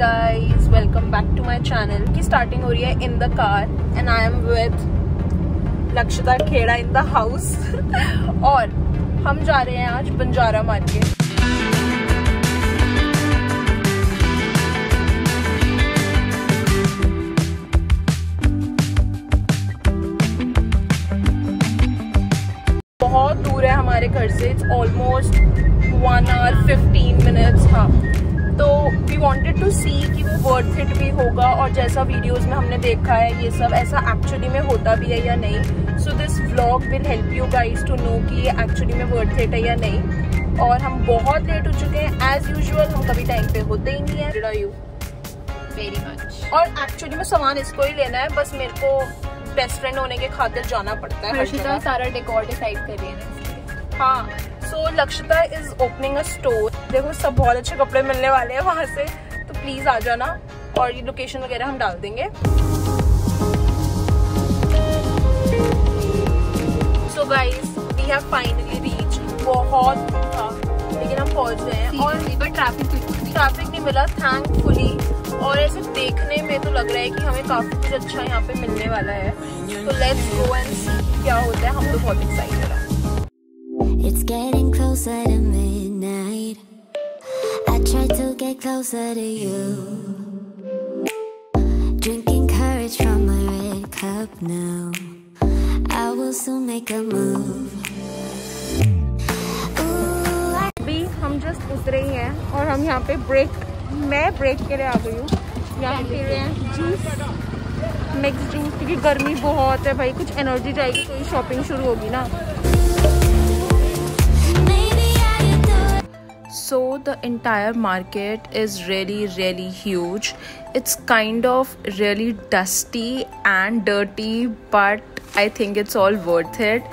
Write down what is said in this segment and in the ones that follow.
guys, welcome back to my channel की starting हो रही है in the car and I am with Lakshita Kheda in the house और हम जा रहे हैं आज बंजारा मार्केट। बहुत दूर है हमारे घर से, इट्स ऑलमोस्ट 1 hour 15 minutes। हाँ, तो वी वांटेड टू सी कि वो वर्थ इट भी होगा और जैसा वीडियोस में हमने देखा है ये सब ऐसा एक्चुअली में होता भी है या नहीं। So this vlog will help you guys to know कि ये एक्चुअली में वर्थ इट है या नहीं। और हम बहुत लेट हो चुके हैं एज यूजुअल, हम कभी टाइम पे होते ही नहीं है। You very much. और एक्चुअली में सामान इसको ही लेना है, बस मेरे को बेस्ट फ्रेंड होने के खातिर जाना पड़ता है। हर्षिता सारा डेकोर डिसाइड कर रही है ना। हाँ, so Lakshita is opening a store. देखो सब बहुत अच्छे कपड़े मिलने वाले हैं वहाँ से, तो प्लीज आ जाना और ये लोकेशन वगैरह हम डाल देंगे। So guys we have finally reach. बहुत था लेकिन हम पहुँच गए हैं और ट्रैफिक नहीं मिला थैंकफुली। और ऐसे देखने में तो लग रहा है कि हमें काफी कुछ अच्छा यहाँ पे मिलने वाला है। तो लेट्स गो एंड सी क्या होता है। हम तो बहुत एक्साइटेड हैं। It's getting closer to midnight. I try to get closer to you. Drinking courage from my red cup now. I will soon make a move. अभी हम जस्ट उतरे ही हैं और हम यहाँ पे मैं ब्रेक के लिए आ गई हूँ। यहाँ पी रहे हैं जूस, मिक्स जूस, क्योंकि गर्मी बहुत है भाई। कुछ एनर्जी जाएगी तो शॉपिंग शुरू होगी ना। So the entire market is really huge. It's kind of really dusty and dirty, but I think it's all worth it.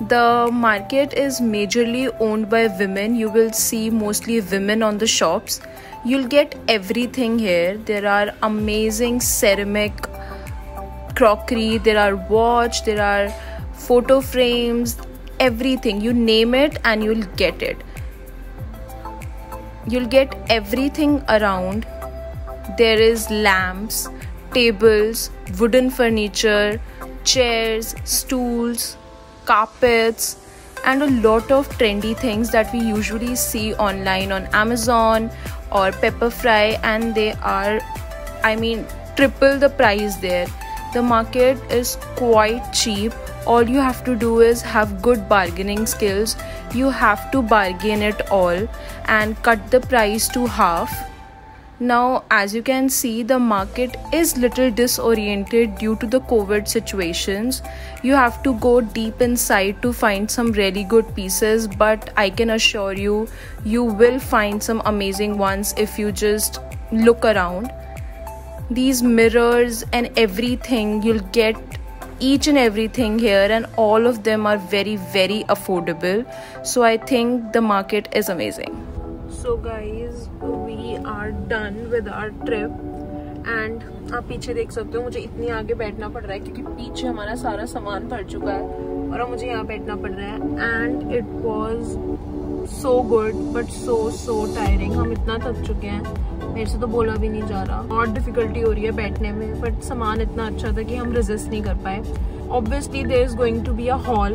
The market is majorly owned by women. You will see mostly women on the shops. You'll get everything here. There are amazing ceramic crockery, there are watch, there are photo frames, everything. You name it and you'll get it. You'll get everything around. There is lamps, tables, wooden furniture, chairs, stools, carpets, and a lot of trendy things that we usually see online on Amazon or Pepperfry, and they are, I mean, triple the price there. The market is quite cheap. All you have to do is have good bargaining skills. You have to bargain it all and cut the price to half. Now, as you can see, the market is little disoriented due to the COVID situations. You have to go deep inside to find some really good pieces, but I can assure you, you will find some amazing ones if you just look around. These mirrors and everything, you'll get each and everything here, and all of them are very affordable. So I think the market is amazing. So guys, we are done with our trip and आप पीछे देख सकते हो मुझे इतनी आगे बैठना पड़ रहा है क्योंकि पीछे हमारा सारा सामान भर चुका है और अब मुझे यहाँ बैठना पड़ रहा है। And it was so good but so tiring. हम इतना थक चुके हैं, मेरे से तो बोला भी नहीं जा रहा। और डिफिकल्टी हो रही है बैठने में, बट सामान इतना अच्छा था कि हम रेजिस्ट नहीं कर पाए। Obviously there is going to be a haul,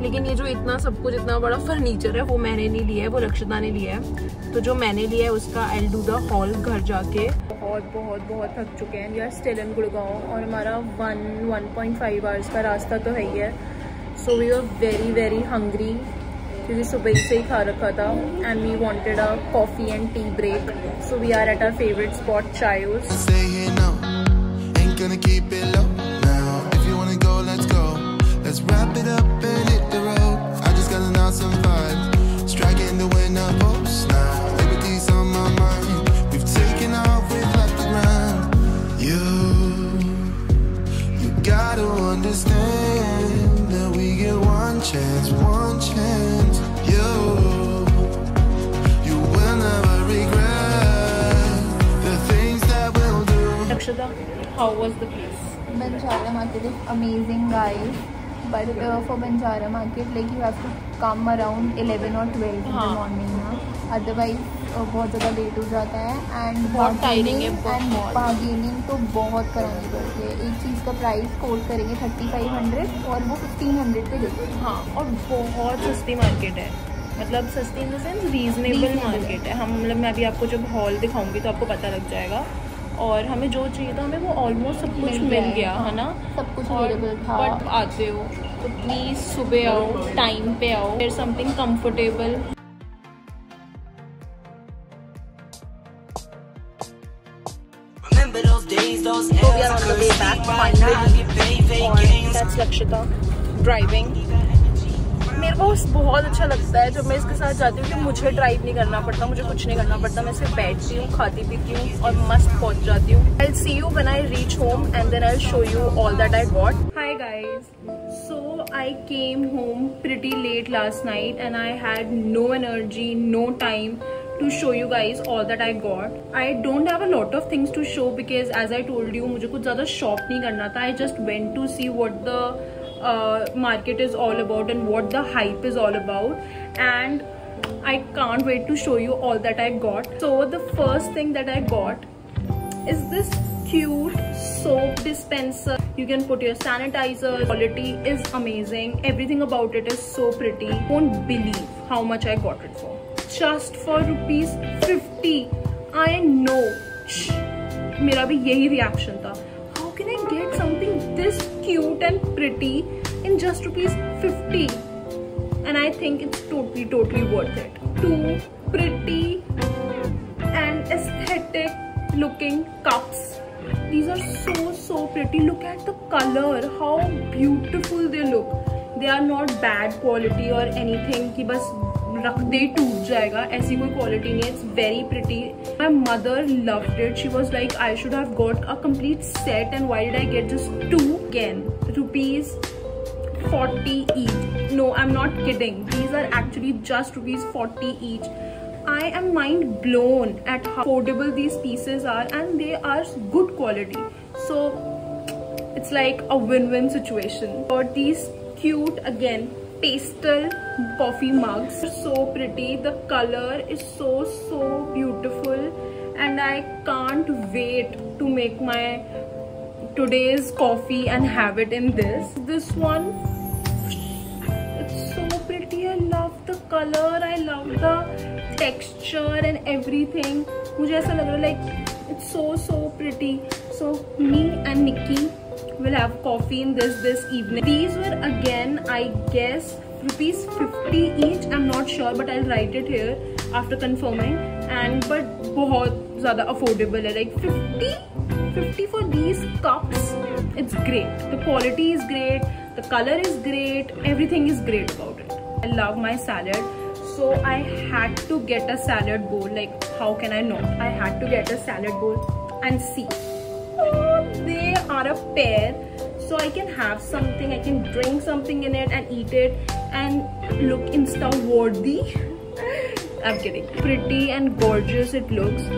लेकिन ये जो इतना सब कुछ इतना बड़ा फर्नीचर है वो मैंने नहीं लिया है, वो लक्षिता ने लिया है। तो जो मैंने लिया है उसका I will do the haul घर जाके। बहुत थक चुके हैं। We are still in Gurgaon और हमारा 1.5 आवर्स का रास्ता तो है ही है। So we are very hungry क्योंकि सुबह से ही खा रखा था and we wanted a coffee and tea break. So we are at our favourite spot Chaayos. One chance, you will never regret the things that we'll do. Lakshita, how was the place? Banjara market is amazing, guys. But for Banjara market, like you have to come around 11 or 12 in the morning. Otherwise, बहुत ज़्यादा late हो जाता है and बहुत tiring है, and bargaining तो बहुत करानी पड़ती है। एक चीज़ का प्राइस कोट करेंगे 3500 और वो 1500 पे देते हैं। हाँ, और बहुत सस्ती मार्केट है, मतलब सस्ती in the sense reasonable market है। हम मतलब मैं अभी आपको जब हॉल दिखाऊंगी तो आपको पता लग जाएगा। और हमें जो चाहिए था हमें वो ऑलमोस्ट सब कुछ मिल गया, है ना, सब कुछ अवेलेबल था। बट आते हो तो प्लीज़ सुबह आओ, टाइम पे आओ, फिर something comfortable. So we are on the way back finally, और that's लक्षिता ड्राइविंग। मेरे को बहुत अच्छा लगता है जब मैं इसके साथ जाती हूँ कि मुझे ड्राइव नहीं करना पड़ता, मुझे कुछ नहीं करना पड़ता, मैं सिर्फ बैठती हूँ, खाती पीती हूँ और मस्त पहुँच जाती हूँ। I'll see you when I reach home and then I'll show you all that I got. Hi guys, so I came home pretty late last night and I had no energy, no time to show you guys all that I got. I don't have a lot of things to show because as I told you मुझे कुछ ज़्यादा shop नहीं करना था. I just went to see what the market is all about and what the hype is all about, and I can't wait to show you all that I got. So the first thing that I got is this cute soap dispenser. You can put your sanitizer. Quality is amazing. Everything about it is so pretty. Won't believe how much I got it for. Just for ₹50. I know. मेरा भी यही reaction था. How can I get something this cute and pretty in just ₹50? And I think it's totally worth it. Two pretty and aesthetic looking cups. These are so pretty. Look at the color, how beautiful they look. They are not bad quality or anything कि बस रख दे टूट जाएगा, ऐसी कोई quality नहीं है. It's very pretty. My mother loved it. She was like I should have got a complete set and why did I get just 2? Again, ₹40 each. No, I'm not kidding. These are actually just ₹40 each. I am mind blown at how affordable these pieces are and they are good quality. So it's like a win-win situation. Got these cute again pastel coffee mugs. They're so pretty. The color is so beautiful and I can't wait to make my today's coffee and have it in this one. It's so pretty. I love the color, I love the texture and everything. मुझे ऐसा लग रहा है like it's so pretty. So me and Nikki will have coffee in this evening. These were again I guess ₹50 each. I'm not sure but I'll write it here after confirming. And but बहुत ज़्यादा affordable है, like 50 for these cups. It's great. The quality is great. The color is great. Everything is great about it. I love my salad. So I had to get a salad bowl. Like how can I not? I had to get a salad bowl and see. Oh, they are a pair. So I can have something, I can drink something in it and eat it and look Insta-worthy. I'm kidding. Pretty and gorgeous it looks.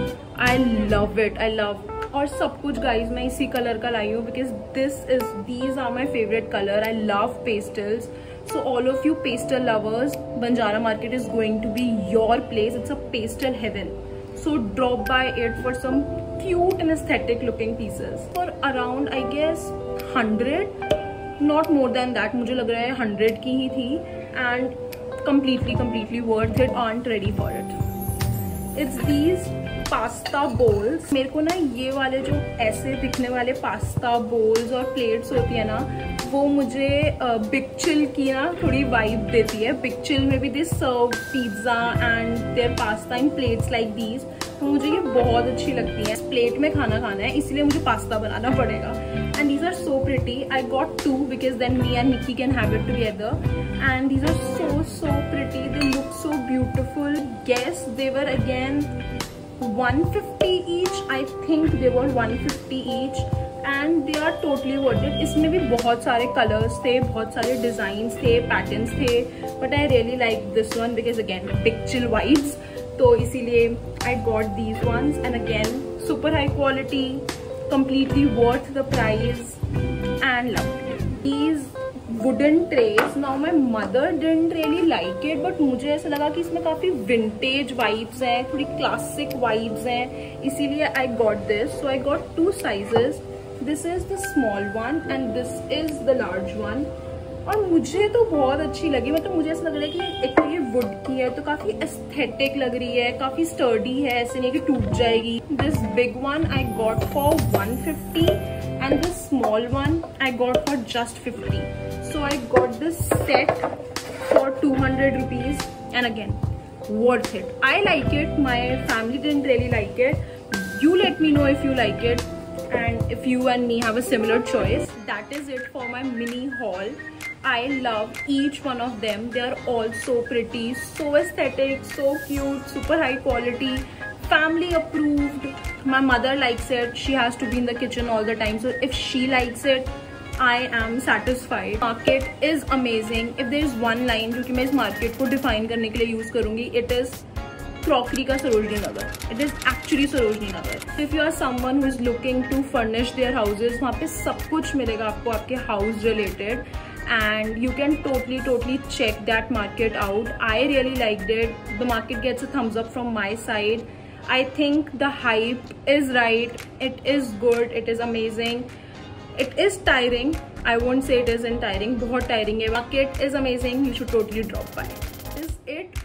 I love it. I love. और सब कुछ guys मैं इसी colour का लाई हूँ because these are my favorite color. I love pastels. So all of you pastel lovers, Banjara Market is going to be your place. It's a pastel heaven. So drop by it for some cute and aesthetic looking pieces. For around I guess 100, not more than that. मुझे लग रहा है 100 की ही थी and completely worth it. Aren't ready for it. It's these pasta bowls. मेरे को ना ये वाले जो ऐसे दिखने वाले पास्ता बोल्स और प्लेट्स होती है ना, वो मुझे बिग चिल की ना थोड़ी वाइब देती है. बिग चिल में भी they serve pizza and their pasta in plates like these. तो मुझे ये बहुत अच्छी लगती है. प्लेट में खाना है इसलिए मुझे पास्ता बनाना पड़ेगा. And these are so pretty. I got 2 because then me and Nikki can have it together. And these are so pretty. They look so beautiful. Guess they were again 150 each. I think they were 150 each. And they are totally worth it. इसमें भी बहुत सारे colors थे, बहुत सारे designs थे, patterns थे. But I really like this one because again big chill vibes. तो इसीलिए I got these ones. And again super high quality. Completely worth the price and lovely. These wooden trays. Now my mother didn't really like it, but मुझे ऐसा लगा कि इसमें काफी vintage vibes हैं, थोड़ी classic vibes हैं, इसीलिए I got this. So I got 2 sizes. This is the small one and this is the large one. और मुझे तो बहुत अच्छी लगी. मतलब मुझे ऐसा लग रहा है कि एक तो ये वुड की है तो काफी एस्थेटिक लग रही है, काफी स्टर्डी है, ऐसे नहीं कि टूट जाएगी. This big one I got for 150 and this small one I got for just 50. So I got this set for 200 rupees and again worth it. I like it. My family didn't really like it. You let me know if you like it and if you and me have a similar choice. That is it for my mini haul. I love each one of them. They are all so pretty, so aesthetic, so cute, super high quality, family approved. My mother likes it. She has to be in the kitchen all the time, so if she likes it, I am satisfied. Market is amazing. If there is one line जो कि मैं इस market को define करने के लिए use करूँगी, it is crockery का Sarojini Nagar. It is actually Sarojini Nagar. If you are someone who is looking to furnish their houses, वहाँ पे सब कुछ मिलेगा आपको आपके house related. And you can totally check that market out. I really liked it. The market gets a thumbs up from my side. I think the hype is right. It is good. It is amazing. It is tiring. I won't say it isn't tiring. बहुत tiring है. Market is amazing. You should totally drop by. This is it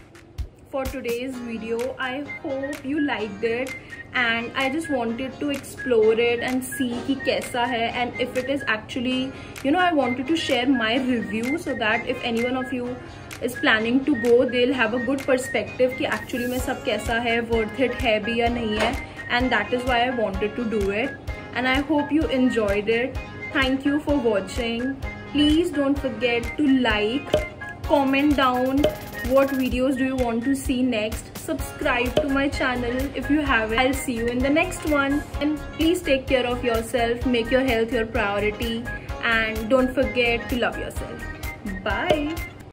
for today's video. I hope you liked it and I just wanted to explore it and see कि कैसा है, and if it is actually, you know, I wanted to share my review so that if any one of you is planning to go, they'll have a good perspective कि actually में सब कैसा है, worth it है भी या नहीं है, and that is why I wanted to do it. And I hope you enjoyed it. Thank you for watching. Please don't forget to like, comment down what videos do you want to see next. Subscribe to my channel if you haven't. I'll see you in the next one. And please take care of yourself, make your health your priority, and don't forget to love yourself. Bye.